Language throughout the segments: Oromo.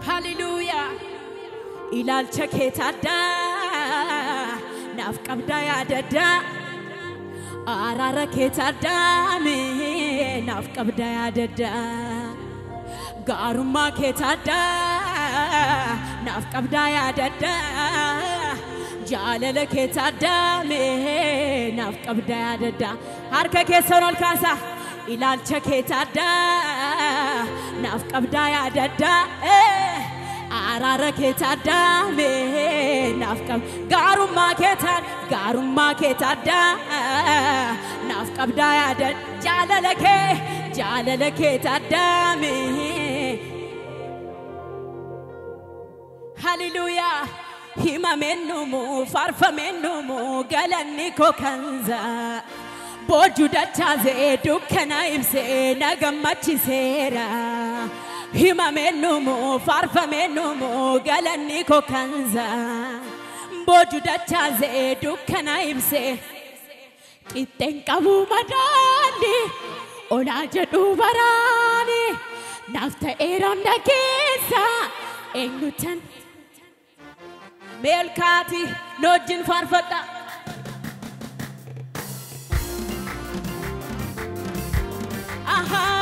Hallelujah. Ilal chaketadda naf qabda yadadda arara ketadda me naf qabda yadadda garuma ketadda naf qabda yadadda jalala ketadda me naf qabda yadadda harka kesanol kasa ilal chaketadda naf qabda yadadda arara ketadda me nafqab garuma ketadda nafqabda yada jalala ketadda me Hallelujah hima mennumu farfa mennumu galanni ko kanza bojuda taze dukkana ibse nagamachi sera hima mennumu farfa mennumu galanni ko kanza bojuda taze dukkana ibse qixxenqabu madali olaja dubarani nafta eronda kesa engutan melkati nojin farfada aha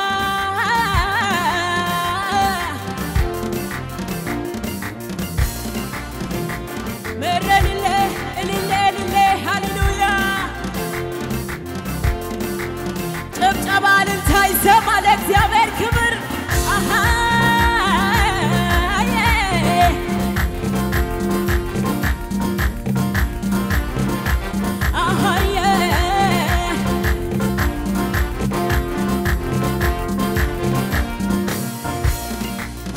Jabalin tay zaman እግዚአብሔር ክብር አሃ አሃ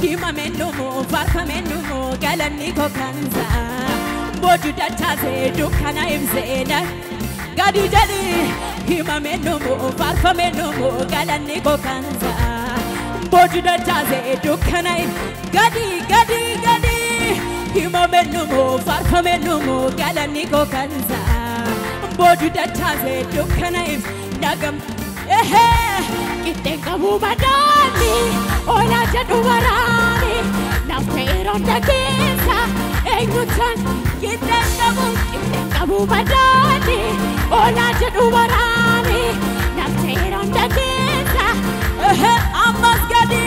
Himamenumu farfamenumu galanni ko kanza bojuda taze dukkana ibzena Gadi jadi himamenumu farfamenumu galanni ko kanza bojuda taze dukkana gadi himamenumu farfamenumu galanni ko kanza bojuda taze dukkana nagam qixxenqabu madali olaja dubarani nafteeronda keessa enyutan qixxenqabu madali olaja dubarani nafteeronda keessa ammas gadi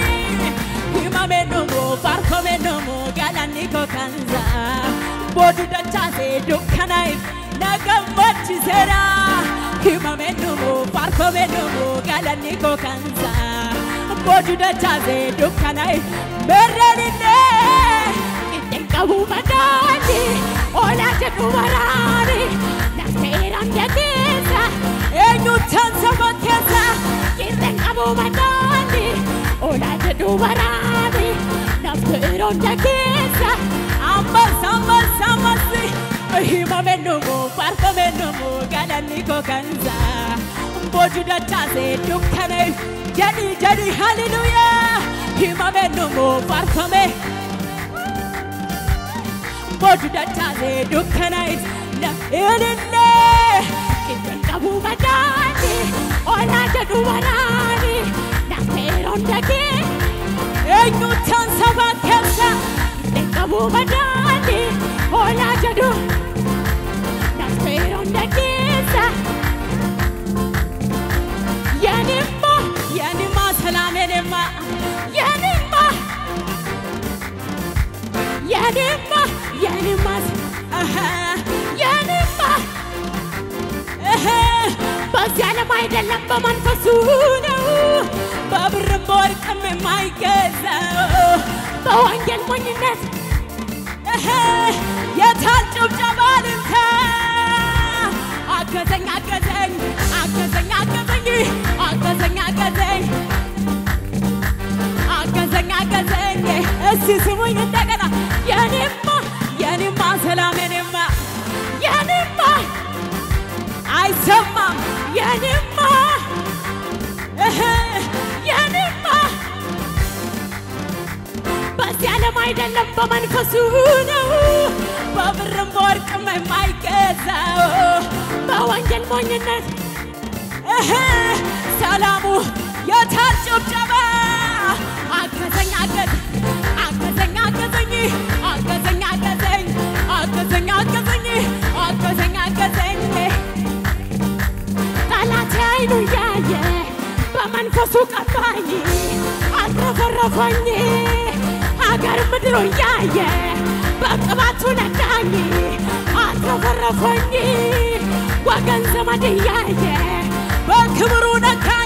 himamenumu farfamenumu galanni ko kanza bojuda taze dukkana nagamachi sera himamenumu farfamenumu galanni ko kanza bojuda taze dukkana merrenine qixxenqabu madali olaja dubarani nafteeronda keessa enyutan saba keessa qixxenqabu madali olaja dubarani nafteeronda keessa ammas himamenumu farfamenumu galanni ko kanza bojuda taze dukkana jadi hallelujah himamenumu farfame bojuda taze dukkana elinne qixxenqabu madali olaja dubarani nafteeronda keessa enyutan saba keessa qixxenqabu madali olaja dubarani nafteeronda keessa yanimma salamenimma በዚያ ዓለም አይደለም በመንፈሱ ነው በብርም በወርቅም የማይገዛው በወንጌል ሞኝነት የታል ጭብጨባ ልልታ አገዘኝ እስቲ ስሙኝ እንደገና የኔማ ሰላም የኔማ አይሰማም የኔማ በዚህ ዓለም አይደለም በመንፈሱ ነው በብርም በወርቅም የማይገዛው በወንጌል ሞኝነት ሰላሙ የታል ጭብጨባ አገዘኝ ባይኑ ያየ በመንፈሱ ቀባኝ አትረፈረፈኝ አገር ምድሩ ያየ በቅባቱ ነካኝ አትረፈረፈኝ ወገን ዘመድ ያየ በክብሩ ነካኝ